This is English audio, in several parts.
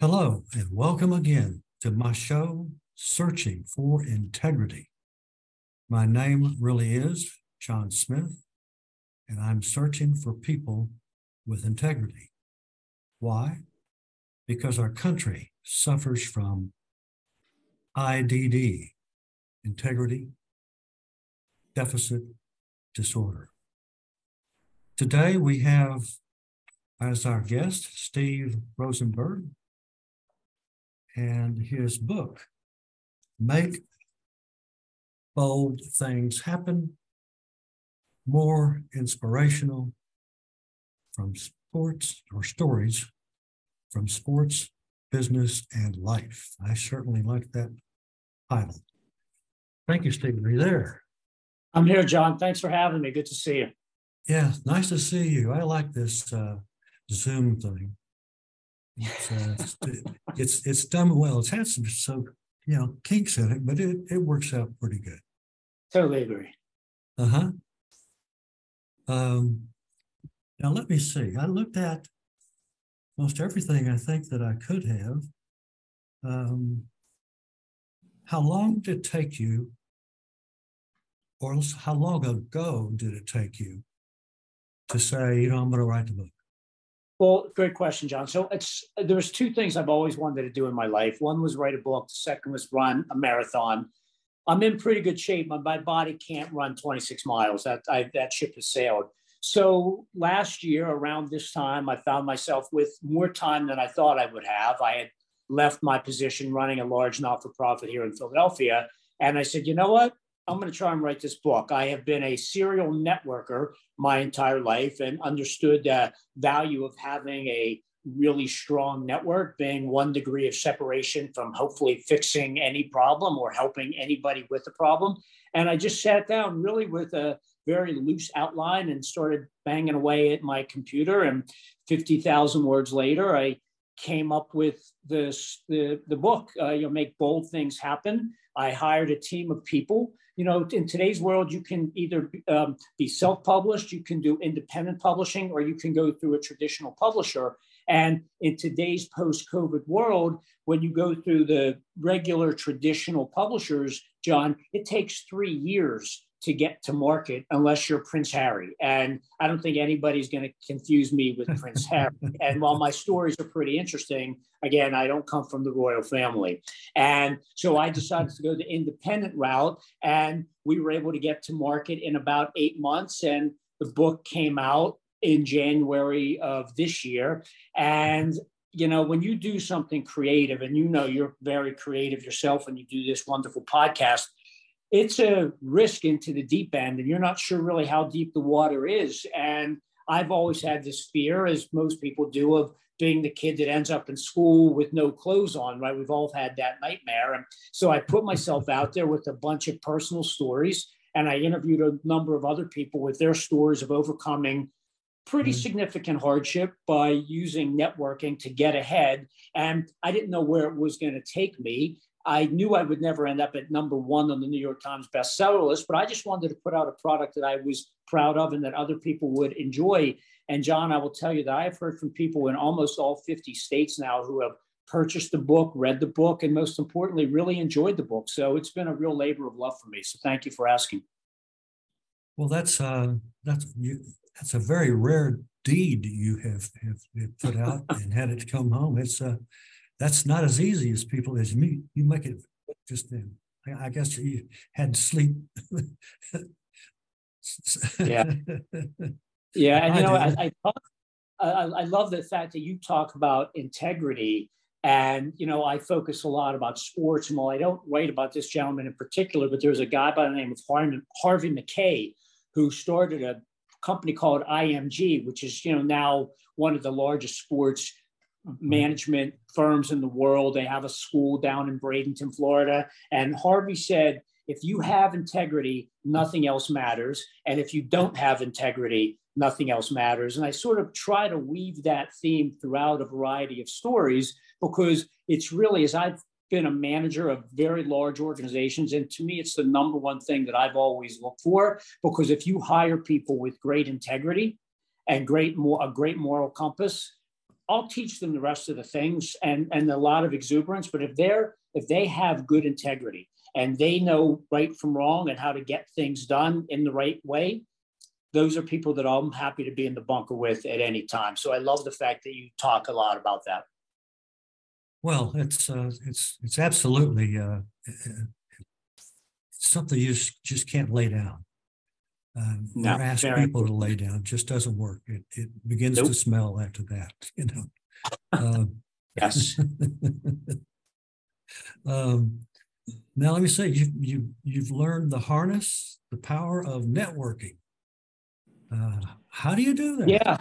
Hello, and welcome again to my show, Searching for Integrity. My name really is John Smith, and I'm searching for people with integrity. Why? Because our country suffers from IDD, integrity deficit disorder. Today we have as our guest Steve Rosenberg, and his book, Make Bold Things Happen, More Inspirational from Sports or Stories from Sports, Business, and Life. I certainly like that title. Thank you, Steve. Are you there? I'm here, John. Thanks for having me. Good to see you. Yeah, nice to see you. I like this Zoom thing. It's done well. It's had some kinks in it, but it works out pretty good. Totally agree. Now let me see. I looked at most everything I think that I could have. How long did it take you, or how long ago did it take you to say, I'm going to write the book? Well, great question, John. So there's two things I've always wanted to do in my life. One was write a book. The second was run a marathon. I'm in pretty good shape. My body can't run 26 miles. That ship has sailed. So last year around this time, I found myself with more time than I thought I would have. I had left my position running a large not-for-profit here in Philadelphia. And I said, you know what? I'm going to try and write this book. I have been a serial networker my entire life and understood the value of having a really strong network, being 1 degree of separation from hopefully fixing any problem or helping anybody with a problem. And I just sat down really with a very loose outline and started banging away at my computer. And 50,000 words later, I came up with the book, Make Bold Things Happen. I hired a team of people. In today's world, you can either be self-published, you can do independent publishing, or you can go through a traditional publisher. And in today's post-COVID world, when you go through the regular traditional publishers, John, it takes 3 years to get to market unless you're Prince Harry. And I don't think anybody's going to confuse me with Prince Harry. And while my stories are pretty interesting, again, I don't come from the royal family. And so I decided to go the independent route, and we were able to get to market in about 8 months. And the book came out in January of this year. And when you do something creative, and you're very creative yourself when you do this wonderful podcast, it's a risk into the deep end, and you're not sure really how deep the water is. And I've always had this fear, as most people do, of being the kid that ends up in school with no clothes on, right? We've all had that nightmare. And so I put myself out there with a bunch of personal stories, and I interviewed a number of other people with their stories of overcoming pretty significant hardship by using networking to get ahead. And I didn't know where it was going to take me. I knew I would never end up at number 1 on the New York Times bestseller list, but I just wanted to put out a product that I was proud of and that other people would enjoy. And John, I will tell you that I've heard from people in almost all 50 states now who have purchased the book, read the book, and most importantly, really enjoyed the book. So it's been a real labor of love for me. So thank you for asking. Well, that's a very rare deed you have put out and had it come home. That's not as easy as people as me. You make it just then. I guess you had to sleep. Yeah. And I love the fact that you talk about integrity. And I focus a lot about sports. And while I don't write about this gentleman in particular, but there's a guy by the name of Harvey Mackay who started a company called IMG, which is now one of the largest sports management firms in the world. They have a school down in Bradenton, Florida. And Harvey said, if you have integrity, nothing else matters. And if you don't have integrity, nothing else matters. And I sort of try to weave that theme throughout a variety of stories, because it's really, as I've been a manager of very large organizations, and to me, it's the number one thing that I've always looked for, because if you hire people with great integrity and a great moral compass, I'll teach them the rest of the things and a lot of exuberance. But if they have good integrity and they know right from wrong and how to get things done in the right way, those are people that I'm happy to be in the bunker with at any time. So I love the fact that you talk a lot about that. Well, it's absolutely something you just can't lay down. No, or ask people to lay down. It just doesn't work. It begins to smell after that, you know. Yes. Now let me say, you've learned the harness, the power of networking. How do you do that? Yeah.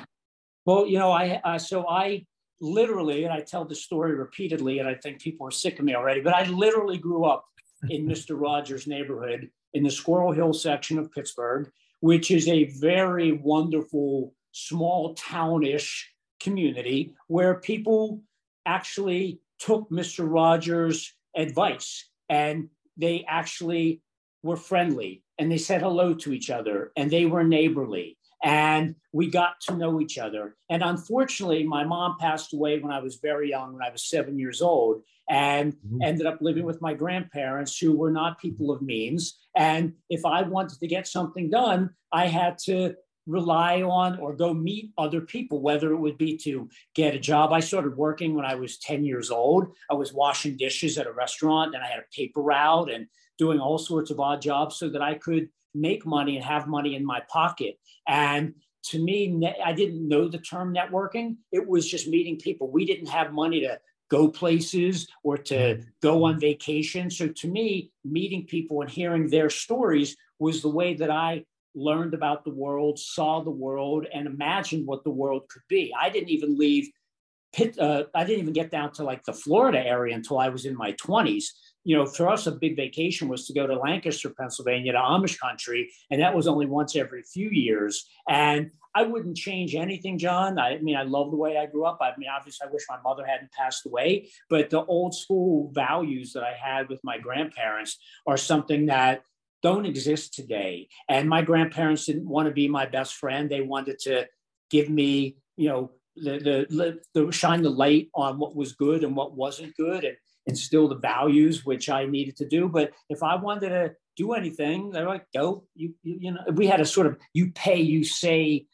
Well, you know, I literally, and I tell the story repeatedly, and I think people are sick of me already, but I literally grew up in Mr. Rogers' neighborhood in the Squirrel Hill section of Pittsburgh, which is a very wonderful, small townish community where people actually took Mr. Rogers' advice and they actually were friendly and they said hello to each other and they were neighborly and we got to know each other. And unfortunately, my mom passed away when I was very young, when I was 7 years old, and ended up living with my grandparents who were not people of means. And if I wanted to get something done, I had to rely on or go meet other people, whether it would be to get a job. I started working when I was 10 years old. I was washing dishes at a restaurant and I had a paper route and doing all sorts of odd jobs so that I could make money and have money in my pocket. And to me, I didn't know the term networking. It was just meeting people. We didn't have money to go places or to go on vacation. So to me, meeting people and hearing their stories was the way that I learned about the world, saw the world, and imagined what the world could be. I didn't even leave I didn't even get down to like the Florida area until I was in my 20s. You know, for us, a big vacation was to go to Lancaster, Pennsylvania, to Amish country. And that was only once every few years. And I wouldn't change anything, John. I mean, I love the way I grew up. I mean, obviously, I wish my mother hadn't passed away. But the old school values that I had with my grandparents are something that don't exist today. And my grandparents didn't want to be my best friend. They wanted to give me, you know, the shine the light on what was good and what wasn't good and instill the values which I needed to do. But if I wanted to do anything, they're like, go. You know, we had a sort of you pay, you say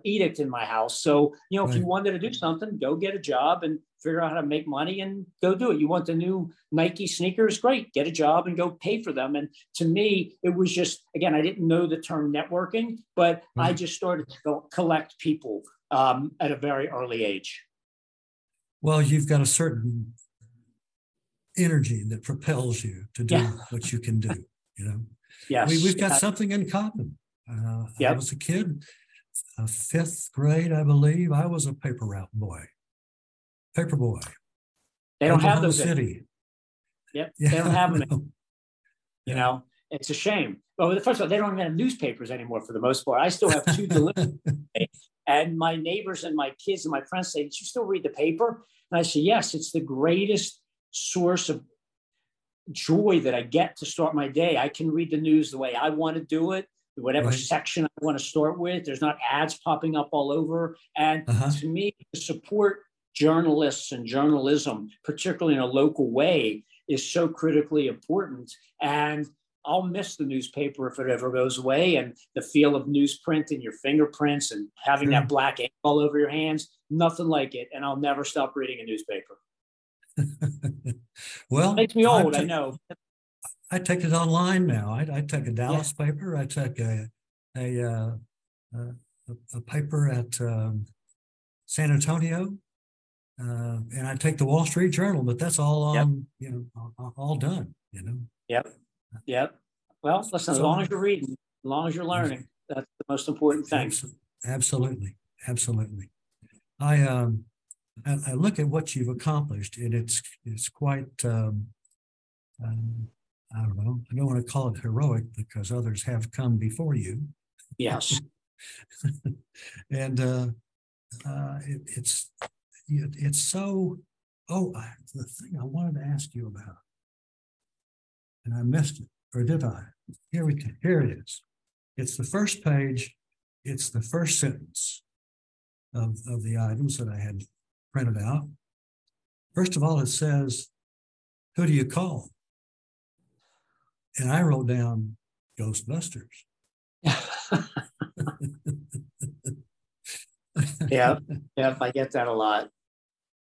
edict in my house. So, you know, if you wanted to do something, go get a job and figure out how to make money and go do it. You want the new Nike sneakers? Great. Get a job and go pay for them. And to me, it was just, again, I didn't know the term networking, but I just started to go collect people at a very early age. Well, you've got a certain energy that propels you to do what you can do, you know? Yes. We've got something in common. I was a kid, fifth grade, I believe. I was a paper route boy. Paper boy. They don't have those. City. Yep. They don't have them. You know, it's a shame. Well, first of all, they don't even have newspapers anymore for the most part. I still have two deliveries. And my neighbors and my kids and my friends say, did you still read the paper? And I say, yes, it's the greatest source of joy that I get to start my day. I can read the news the way I want to do it, whatever section I want to start with. There's not ads popping up all over. And to me, to support journalists and journalism, particularly in a local way, is so critically important. And I'll miss the newspaper if it ever goes away, and the feel of newsprint in your fingerprints and having that black ink all over your hands, nothing like it. And I'll never stop reading a newspaper. Well, it makes me old, I know. I take it online now. I take a Dallas paper. I take a paper at San Antonio, and I take the Wall Street Journal. But that's all on, you know, all done. You know. Yep. Well, listen, as long as you're reading, as long as you're learning, that's the most important thing. Absolutely. I look at what you've accomplished, and it's quite, I don't know, I don't want to call it heroic because others have come before you. Yes. And it's so, the thing I wanted to ask you about, and I missed it, or did I? Here it is. It's the first page. It's the first sentence of the items that I had printed out. First of all, it says, who do you call? And I wrote down Ghostbusters. Yeah, yeah, I get that a lot.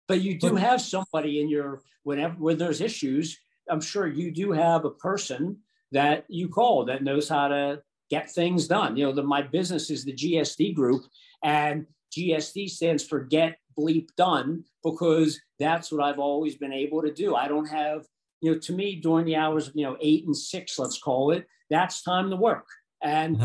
But you do have somebody in your, whenever when there's issues, I'm sure you do have a person that you call that knows how to get things done. You know, my business is the GSD group, and GSD stands for Get Bleep Done, because that's what I've always been able to do. I don't have, you know, to me, during the hours of, 8 and 6, let's call it, that's time to work. And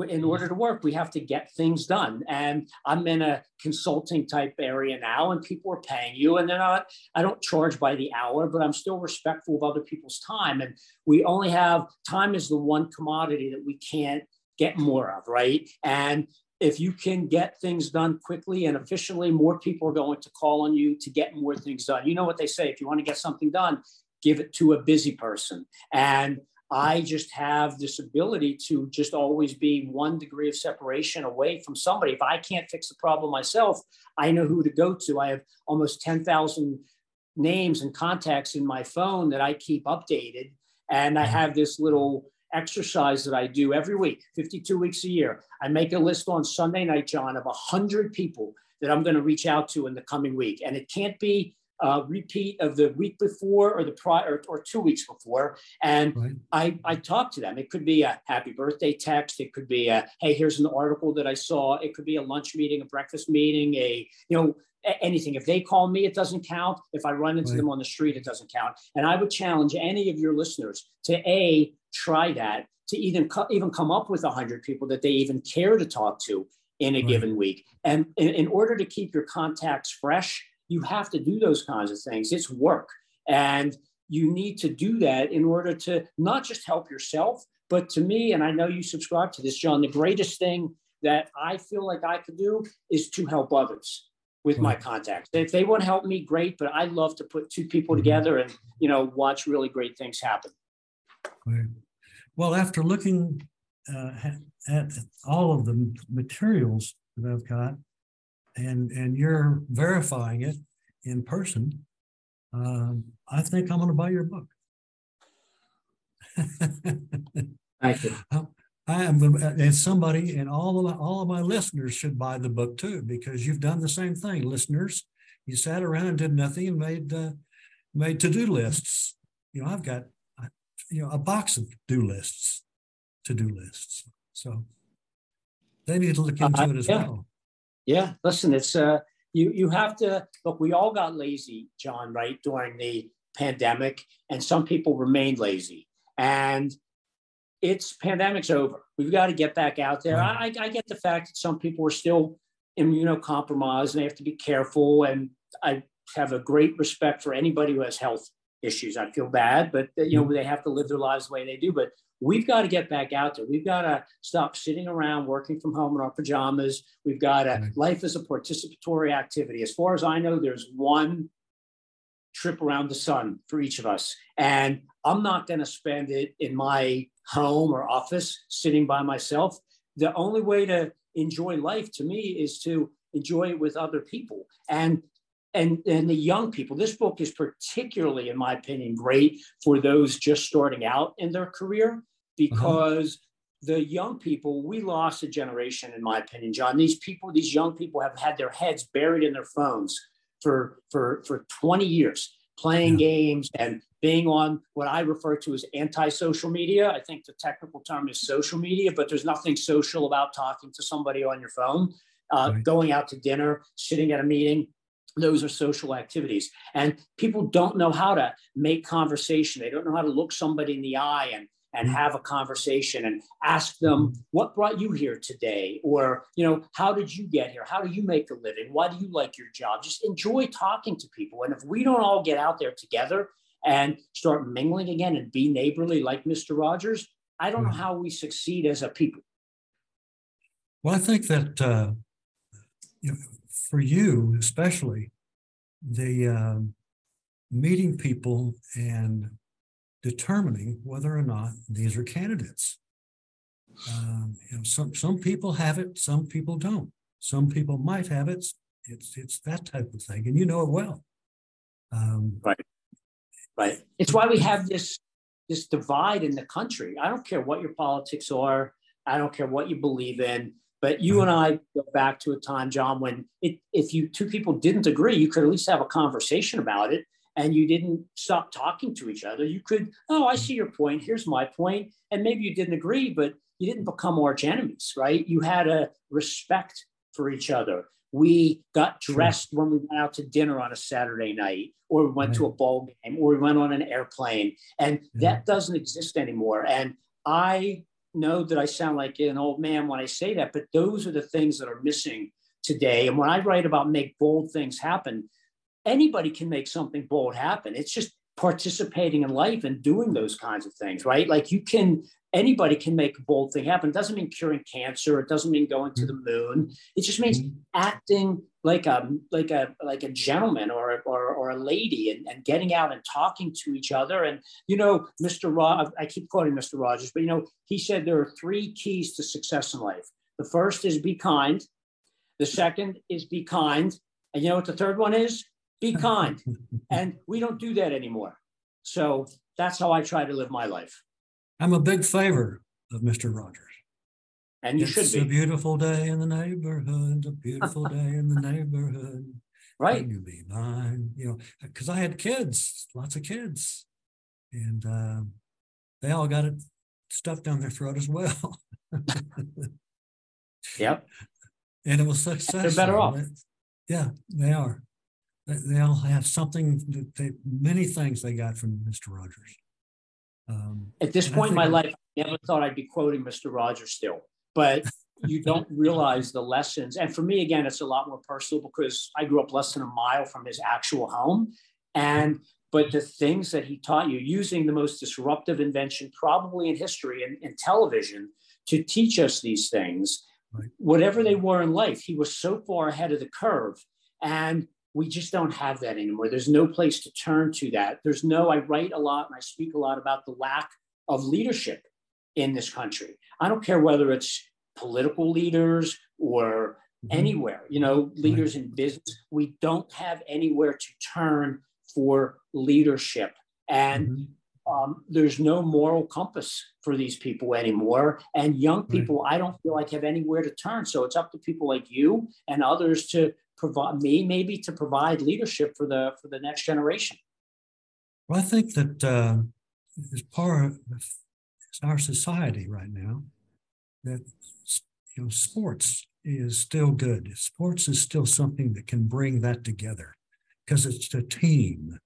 in order to work, we have to get things done. And I'm in a consulting type area now, and people are paying you, and I don't charge by the hour, but I'm still respectful of other people's time. And we only have time is the one commodity that we can't get more of, right? And if you can get things done quickly and efficiently, more people are going to call on you to get more things done. You know what they say, if you want to get something done, give it to a busy person. And I just have this ability to just always be 1 degree of separation away from somebody. If I can't fix the problem myself, I know who to go to. I have almost 10,000 names and contacts in my phone that I keep updated. And I have this little exercise that I do every week, 52 weeks a year. I make a list on Sunday night, John, of 100 people that I'm going to reach out to in the coming week. And it can't be repeat of the week before or the prior or 2 weeks before. And I talk to them. It could be a happy birthday text. It could be a, hey, here's an article that I saw. It could be a lunch meeting, a breakfast meeting, anything. If they call me, it doesn't count. If I run into them on the street, it doesn't count. And I would challenge any of your listeners to try that, to even come up with 100 people that they even care to talk to in a given week. And in order to keep your contacts fresh, you have to do those kinds of things. It's work. And you need to do that in order to not just help yourself, but to me, and I know you subscribe to this, John, the greatest thing that I feel like I could do is to help others with my contacts. If they want to help me, great, but I love to put 2 people together and, watch really great things happen. Well, after looking at all of the materials that I've got, and you're verifying it in person, I think I'm going to buy your book. Thank you. I am going to, and somebody, and all of my listeners should buy the book too, because you've done the same thing, listeners. You sat around and did nothing and made to-do lists. I've got a box of to-do lists. So they need to look into it as well. Yeah, listen, it's you have to look. We all got lazy, John, right, during the pandemic, and some people remained lazy. And pandemic's over. We've got to get back out there. I get the fact that some people are still immunocompromised and they have to be careful. And I have a great respect for anybody who has health issues. I feel bad, but they have to live their lives the way they do. But we've got to get back out there. We've got to stop sitting around working from home in our pajamas. We've got to, life is a participatory activity. As far as I know, there's one trip around the sun for each of us. And I'm not going to spend it in my home or office sitting by myself. The only way to enjoy life to me is to enjoy it with other people. And the young people. This book is particularly, in my opinion, great for those just starting out in their career, because the young people, we lost a generation, in my opinion, John. These young people have had their heads buried in their phones for 20 years, playing games and being on what I refer to as anti-social media. I think the technical term is social media, but there's nothing social about talking to somebody on your phone, going out to dinner, sitting at a meeting. Those are social activities. And people don't know how to make conversation. They don't know how to look somebody in the eye and have a conversation and ask them, what brought you here today? Or, how did you get here? How do you make a living? Why do you like your job? Just enjoy talking to people. And if we don't all get out there together and start mingling again and be neighborly like Mr. Rogers, I don't know how we succeed as a people. Well, I think that, for you, especially, the meeting people and determining whether or not these are candidates. Some people have it, some people don't. Some people might have it, It's that type of thing, and you know it well. Right. Right. It's why we have this divide in the country. I don't care what your politics are. I don't care what you believe in. But you and I go back to a time, John, when if you two people didn't agree, you could at least have a conversation about it, and you didn't stop talking to each other. You could, oh, I see your point. Here's my point. And maybe you didn't agree, but you didn't become arch enemies, right? You had a respect for each other. We got dressed when we went out to dinner on a Saturday night, or we went to a ball game, or we went on an airplane. And that doesn't exist anymore. And I know that I sound like an old man when I say that, but those are the things that are missing today. And when I write about make bold things happen, anybody can make something bold happen. It's just participating in life and doing those kinds of things, right? Like anybody can make a bold thing happen. It doesn't mean curing cancer. It doesn't mean going to the moon. It just means acting like a gentleman or a lady and getting out and talking to each other. And, I keep quoting Mr. Rogers, but, he said there are 3 keys to success in life. The first is be kind. The second is be kind. And you know what the third one is? Be kind. And we don't do that anymore. So that's how I try to live my life. I'm a big favor of Mr. Rogers. And you should be. It's a beautiful day in the neighborhood, a beautiful day in the neighborhood. Right. Can you be mine? Because I had kids, lots of kids. And they all got it stuffed down their throat as well. Yep. And it was successful. They're better off. Yeah, they are. They all have something, many things they got from Mr. Rogers. At this point in my life, I never thought I'd be quoting Mr. Rogers still, but you don't realize the lessons. And for me, again, it's a lot more personal because I grew up less than a mile from his actual home. But the things that he taught you, using the most disruptive invention probably in history in television to teach us these things, right, whatever they were in life, he was so far ahead of the curve. And we just don't have that anymore. There's no place to turn to that. I write a lot and I speak a lot about the lack of leadership in this country. I don't care whether it's political leaders or anywhere, leaders in business. We don't have anywhere to turn for leadership. And there's no moral compass for these people anymore. And young people, I don't feel like have anywhere to turn. So it's up to people like you and others to provide to provide leadership for the next generation. Well, I think that as part of our society right now, that sports is still good. Sports is still something that can bring that together because it's a team,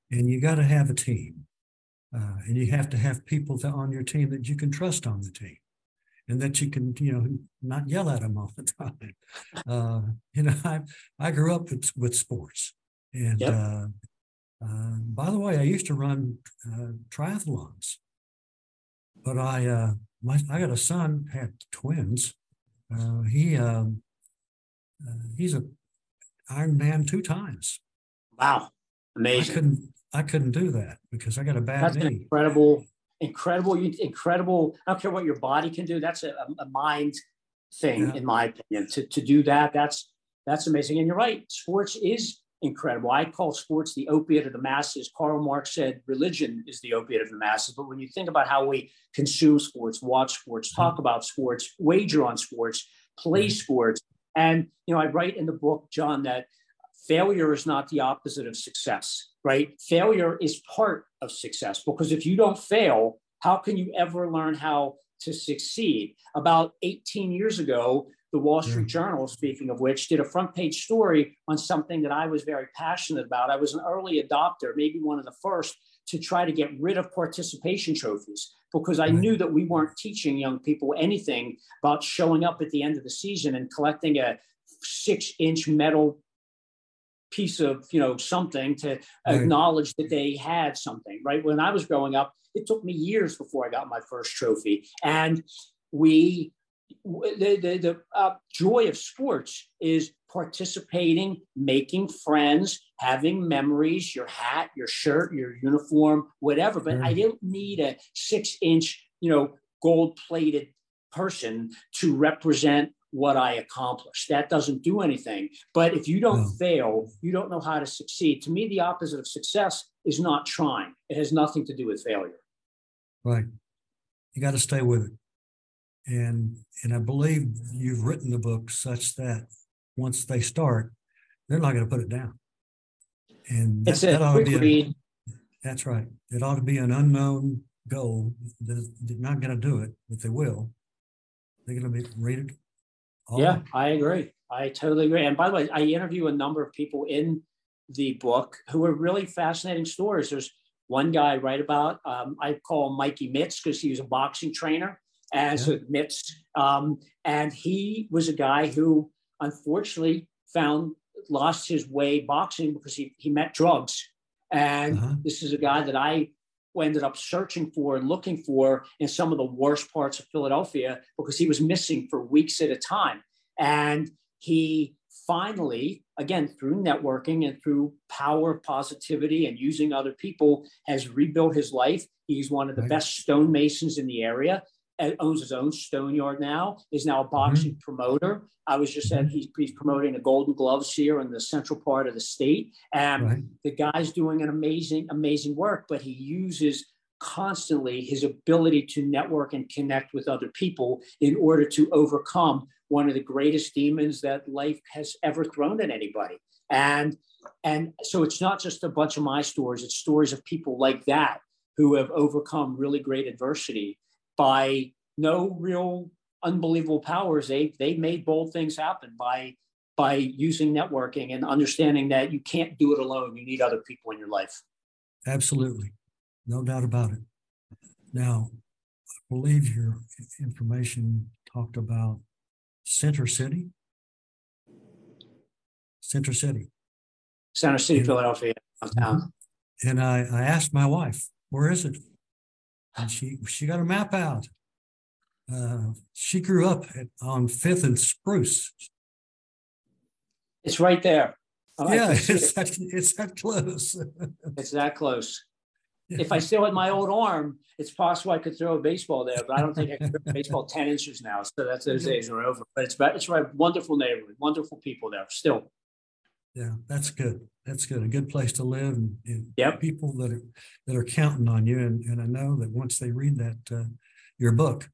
and you got to have a team, and you have to have people on your team that you can trust on the team. And that you can, not yell at them all the time. I grew up with sports. And by the way, I used to run triathlons. But I got a son, had twins. He's a Ironman 2 times. Wow. Amazing. I couldn't do that because I got a bad knee. Incredible. I don't care what your body can do. That's a mind thing, in my opinion. To do that, that's amazing. And you're right. Sports is incredible. I call sports the opiate of the masses. Karl Marx said religion is the opiate of the masses. But when you think about how we consume sports, watch sports, talk about sports, wager on sports, play sports, and I write in the book, John, that failure is not the opposite of success, right? Failure is part of success, because if you don't fail, how can you ever learn how to succeed? About 18 years ago, the Wall Street Journal, speaking of which, did a front page story on something that I was very passionate about. I was an early adopter, maybe one of the first, to try to get rid of participation trophies, because I knew that we weren't teaching young people anything about showing up at the end of the season and collecting a 6-inch metal piece of something to acknowledge that they had something. Right when I was growing up, it took me years before I got my first trophy. And the joy of sports is participating, making friends, having memories, your hat, your shirt, your uniform, whatever. But I didn't need a 6-inch gold-plated person to represent what I accomplished. That doesn't do anything. But if you don't No. fail, you don't know how to succeed. To me, the opposite of success is not trying. It has nothing to do with failure. Right. You got to stay with it. And I believe you've written the book such that once they start, they're not going to put it down. And that ought to be that's right. It ought to be an unknown goal. They're not going to do it, but they will. They're going to be rated. Yeah, I agree. I totally agree. And by the way, I interview a number of people in the book who are really fascinating stories. There's one guy I write about. I call him Mikey Mitts because he was a boxing trainer as a Mitts. And he was a guy who unfortunately lost his way boxing because he met drugs. And this is a guy that I ended up searching for and looking for in some of the worst parts of Philadelphia because he was missing for weeks at a time. And he finally, again, through networking and through power of positivity and using other people, has rebuilt his life. He's one of the best stonemasons in the area. Owns his own stone yard now, is now a boxing promoter. I was just saying he's promoting the Golden Gloves here in the central part of the state. And the guy's doing an amazing work, but he uses constantly his ability to network and connect with other people in order to overcome one of the greatest demons that life has ever thrown at anybody. And so it's not just a bunch of my stories, it's stories of people like that who have overcome really great adversity by no real unbelievable powers. They made bold things happen by using networking and understanding that you can't do it alone. You need other people in your life. Absolutely. No doubt about it. Now, I believe your information talked about Center City, Philadelphia, downtown. And I asked my wife, where is it? And she got a map out. She grew up on 5th and Spruce. It's right there. It's that close. It's that close. If I still had my old arm, it's possible I could throw a baseball there, but I don't think I can throw a baseball 10 inches now. So those days are over. But it's right. Wonderful neighborhood, wonderful people there still. Yeah, that's good. That's good. A good place to live, and people that are counting on you. And I know that once they read that your book,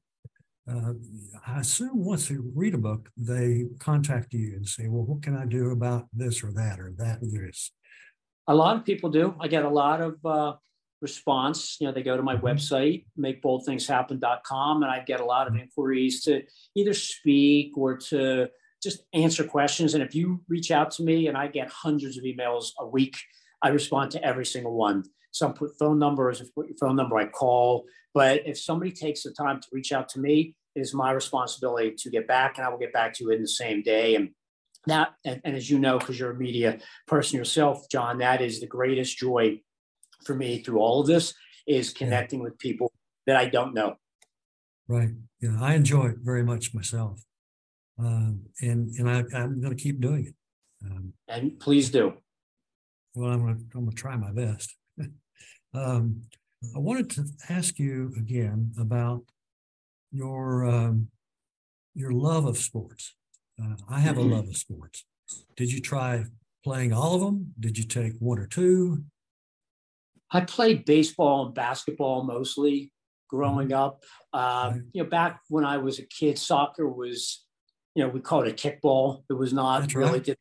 I assume once they read a book, they contact you and say, "Well, what can I do about this or that or that or this?" A lot of people do. I get a lot of response. They go to my website, makeboldthingshappen.com, and I get a lot of inquiries to either speak or to just answer questions. And if you reach out to me, and I get hundreds of emails a week, I respond to every single one. Some put phone numbers, if put your phone number, I call. But if somebody takes the time to reach out to me, it is my responsibility to get back, and I will get back to you in the same day. And as you know, because you're a media person yourself, John, that is the greatest joy for me through all of this, is connecting with people that I don't know. Right. Yeah, I enjoy it very much myself. And I'm going to keep doing it. And please do. Well, I'm going to try my best. I wanted to ask you again about your love of sports. I have a love of sports. Did you try playing all of them? Did you take one or two? I played baseball and basketball mostly growing up. Back when I was a kid, soccer was, we called it kickball. It was not That's really right. didn't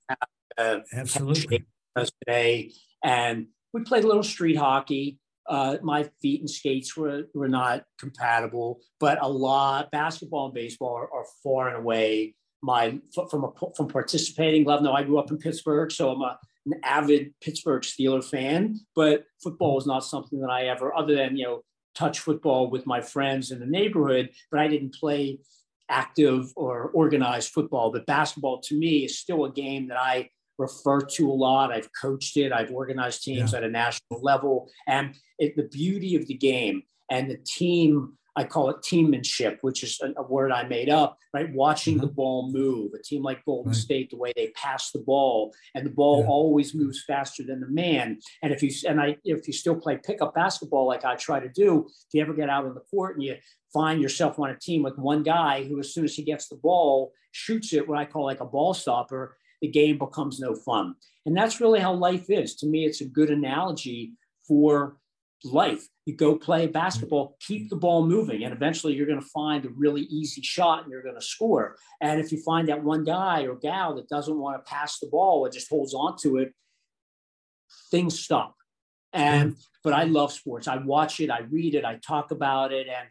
have Absolutely today. And we played a little street hockey. My feet and skates were not compatible, but a lot basketball and baseball are far and away from participating love. No, I grew up in Pittsburgh, so I'm an avid Pittsburgh Steelers fan, but football was not something that I ever, other than, touch football with my friends in the neighborhood, but I didn't play active or organized football. But basketball to me is still a game that I refer to a lot. I've coached it. I've organized teams at a national level. And the beauty of the game and the team I call it teammanship, which is a word I made up, right? Watching the ball move. A team like Golden State, the way they pass the ball, and the ball always moves faster than the man. And if you still play pickup basketball like I try to do, if you ever get out on the court and you find yourself on a team with one guy who, as soon as he gets the ball, shoots it, what I call like a ball stopper, the game becomes no fun. And that's really how life is. To me, it's a good analogy for life. You go play basketball, keep the ball moving, and eventually you're going to find a really easy shot and you're going to score. And if you find that one guy or gal that doesn't want to pass the ball or just holds on to it, things stop. But I love sports. I watch it, I read it, I talk about it. And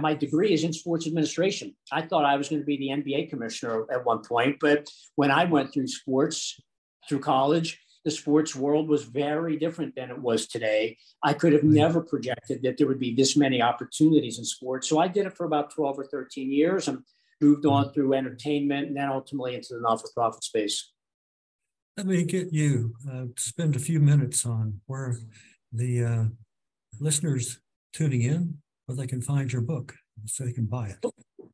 my degree is in sports administration. I thought I was going to be the NBA commissioner at one point, but when I went through sports, through college, the sports world was very different than it was today. I could have never projected that there would be this many opportunities in sports. So I did it for about 12 or 13 years and moved on through entertainment and then ultimately into the not-for-profit space. Let me get you to spend a few minutes on where the listeners tuning in, where they can find your book so they can buy it.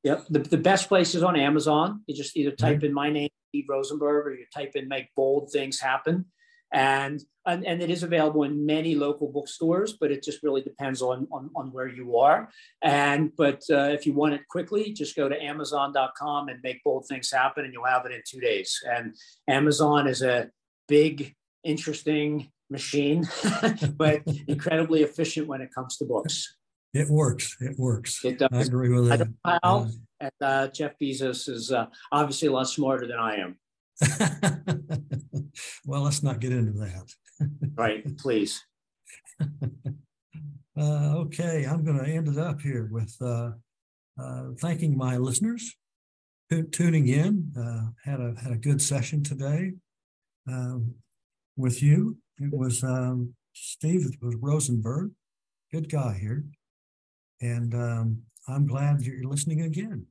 Yep. The best place is on Amazon. You just either type in my name, Steve Rosenberg, or you type in Make Bold Things Happen. And it is available in many local bookstores, but it just really depends on where you are. But if you want it quickly, just go to Amazon.com and Make Bold Things Happen, and you'll have it in 2 days. And Amazon is a big, interesting machine, but incredibly efficient when it comes to books. It works. It works. It does. I agree with that. And Jeff Bezos is obviously a lot smarter than I am. Well, let's not get into that. Right, please. Okay, I'm going to end it up here with thanking my listeners tuning in. Had a good session today with you. It was Steve. It was Rosenberg, good guy here, and I'm glad you're listening again.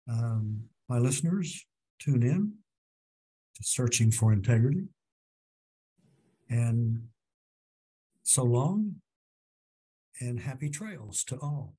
My listeners, tune in to Searching for Integrity. And so long, and happy trails to all.